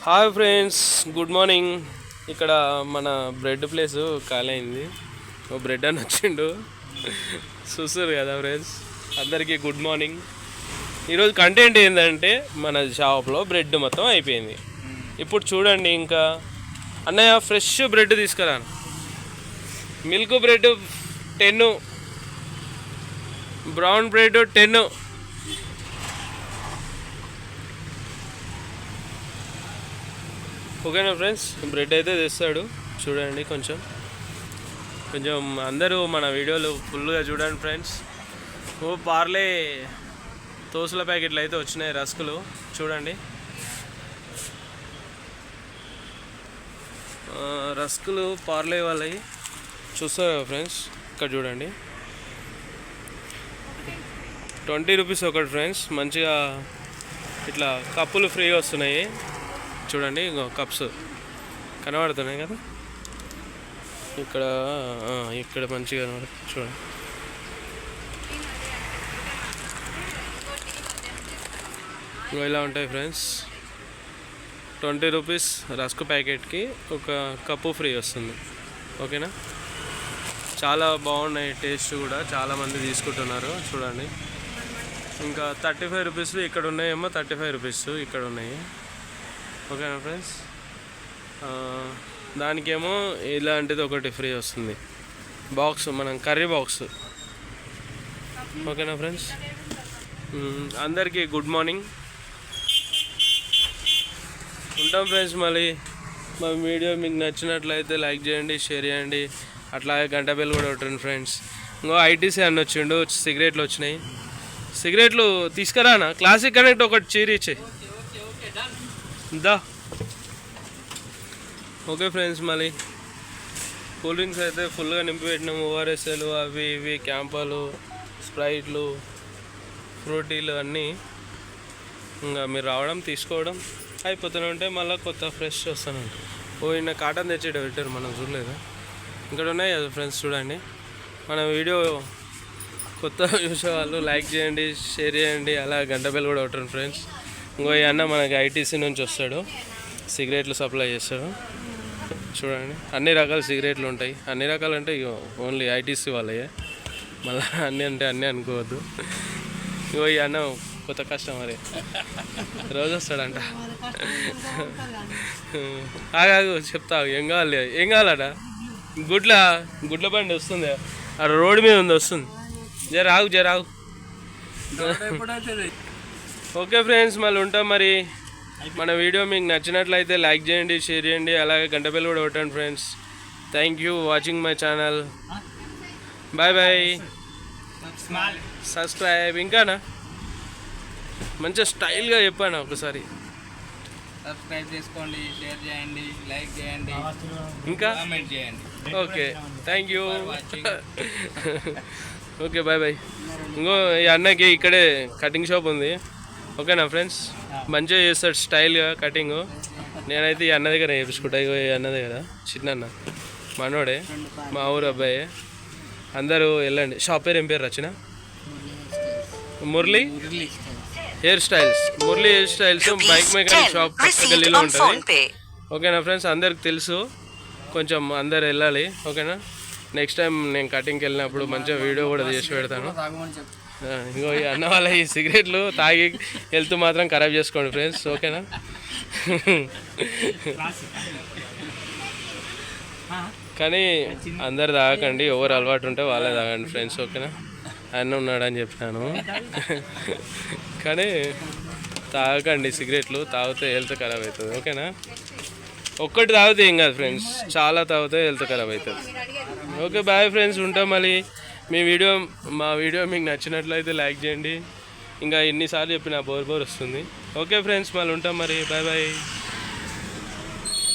Hi friends, good morning. ఇక్కడ మన bread place ఖాళీ అయింది. ఓ బ్రెడ్ అని వచ్చిండు, చూస్తారు కదా ఫ్రెండ్స్. అందరికీ గుడ్ మార్నింగ్. ఈరోజు కంటెంట్ ఏంటంటే మన షాప్లో బ్రెడ్ మొత్తం అయిపోయింది. ఇప్పుడు చూడండి, ఇంకా అన్నయ్య ఫ్రెష్ బ్రెడ్ తీసుకురా. Milk bread 10, brown bread 10. ఓకేనా ఫ్రెండ్స్, బ్రెడ్ అయితే తెస్తాడు. చూడండి, కొంచెం అందరూ మన వీడియోలు ఫుల్గా చూడండి ఫ్రెండ్స్. ఓ పార్లే తోసుల ప్యాకెట్లు అయితే వచ్చినాయి, రస్కులు చూడండి. రస్కులు పార్లే వాళ్ళవి చూస్తారు కదా ఫ్రెండ్స్. ఇక్కడ చూడండి, 20 రూపీస్ ఒకటి ఫ్రెండ్స్. మంచిగా ఇట్లా కప్పులు ఫ్రీగా వస్తున్నాయి. చూడండి, కప్స్ కనబడుతున్నాయి కదా ఇక్కడ మంచిగా కనబడుతుంది. చూడండి, ఇలా ఉంటాయి ఫ్రెండ్స్. 20 రూపీస్ రస్క్ ప్యాకెట్కి ఒక కప్పు ఫ్రీ వస్తుంది. ఓకేనా, చాలా బాగున్నాయి, టేస్ట్ కూడా చాలామంది తీసుకుంటున్నారు. చూడండి, ఇంకా 35 రూపీస్ ఇక్కడ ఉన్నాయేమో, 35 రూపీస్ ఇక్కడ ఉన్నాయి. ఓకేనా ఫ్రెండ్స్, దానికేమో ఇలాంటిది ఒకటి ఫ్రీ వస్తుంది, బాక్స్, మనం కర్రీ బాక్స్. ఓకేనా ఫ్రెండ్స్, అందరికీ గుడ్ మార్నింగ్. ఉంటాం ఫ్రెండ్స్. మళ్ళీ మా వీడియో మీకు నచ్చినట్లయితే లైక్ చేయండి, షేర్ చేయండి, అట్లాగే గంట బెల్ కూడా కొట్టండి ఫ్రెండ్స్. ఇంకో ఐటీసీ అన్న వచ్చిండు, సిగరెట్లు వచ్చినాయి. సిగరెట్లు తీసుకురానా? క్లాసిక్ కనెక్ట్ ఒకటి చీరిచ్చే దా. ఓకే ఫ్రెండ్స్, మళ్ళీ కూల్ డ్రింక్స్ అయితే ఫుల్గా నింపి పెట్టినాము. ఓఆర్ఎస్ఎలు, అవి ఇవి, క్యాంపాలు, స్ప్రైట్లు, ఫ్రూటీలు అన్నీ. ఇంకా మీరు రావడం, తీసుకోవడం అయిపోతూనే ఉంటే మళ్ళీ కొత్త ఫ్రెష్ వస్తూనే ఉంటాయి. ఇన్న కాటన్ తెచ్చేట పెట్టారు, మనం చూడలేదా? ఇక్కడ ఉన్నాయి కదా ఫ్రెండ్స్. చూడండి, మన వీడియో కొత్త చూసే వాళ్ళు లైక్ చేయండి, షేర్ చేయండి, అలా గంట బెల్ కూడా కొట్టండి ఫ్రెండ్స్. ఇంకో ఈ అన్న మనకి ఐటీసీ నుంచి వస్తాడు, సిగరెట్లు సప్లై చేస్తాడు. చూడండి, అన్ని రకాల సిగరెట్లు ఉంటాయి. అన్ని రకాలు అంటే ఓన్లీ ఐటీసీ వాళ్ళే, మళ్ళీ అన్నీ అంటే అన్నీ అనుకోవద్దు. ఇంకో ఈ అన్న కొత్త కస్టమరే, రోజు వస్తాడంట. ఆగాగు చెప్తా, ఏం కావాలట? గుడ్ల బండి వస్తుంది, ఆ రోడ్డు మీద ఉంది, వస్తుంది. జరాగు. ఓకే ఫ్రెండ్స్, మళ్ళీ ఉంటాం. మరి మన వీడియో మీకు నచ్చినట్లయితే లైక్ చేయండి, షేర్ చేయండి, అలాగే గంట బెల్ కూడా కొట్టండి friends. Thank you watching my channel. Bye. Subscribe. ఇంకానా మంచిగా స్టైల్గా చెప్పాను ఒకసారి. సబ్స్క్రైబ్ చేసుకోండి, షేర్ చేయండి, లైక్ చేయండి, ఇంకా కామెంట్ చేయండి. Okay, thank you. Okay, bye. ఇంకో ఈ అన్నకి ఇక్కడే కటింగ్ షాప్ ఉంది. ఓకేనా ఫ్రెండ్స్, మంచిగా చేస్తాడు స్టైల్గా కటింగ్. నేనైతే ఈ అన్న దగ్గర చేయించుకుంటా. ఇగో ఈ అన్న దగ్గర, చిన్న మనోడే, మా ఊరు అబ్బాయి. అందరూ వెళ్ళండి. షాప్ పేరు ఏం పేరు? Rachana Murali hair styles. Murali hair styles bike mechanic shop పక్క గల్లీలో ఉంటుంది. ఓకేనా ఫ్రెండ్స్, అందరికి తెలుసు. కొంచెం అందరు వెళ్ళాలి. ఓకేనా, నెక్స్ట్ టైం నేను కటింగ్కి వెళ్ళినప్పుడు మంచిగా వీడియో కూడా చేసి పెడతాను. ఇంకో ఈ అన్న వాళ్ళ ఈ సిగరెట్లు తాగి హెల్త్ మాత్రం ఖరాబ్ చేసుకోండి ఫ్రెండ్స్. ఓకేనా, కానీ అందరు తాగకండి, ఎవరు అలవాటు ఉంటే వాళ్ళే తాగండి ఫ్రెండ్స్. ఓకేనా, అన్న ఉన్నాడని చెప్పినాను, కానీ తాగకండి సిగరెట్లు. తాగితే హెల్త్ ఖరాబ్ అవుతుంది. ఓకేనా, ఒక్కటి తాగితే ఏం కాదు ఫ్రెండ్స్, చాలా తాగితే హెల్త్ ఖరాబ్ అవుతుంది. ఓకే, బాయ్ ఫ్రెండ్స్, ఉంటాం. మళ్ళీ మా వీడియో మీకు నచ్చినట్లయితే లైక్ చేయండి. ఇంకా ఎన్నిసార్లు చెప్పినా బోర్ వస్తుంది. ఓకే ఫ్రెండ్స్, మళ్ళీ ఉంటాం. మరి బాయ్.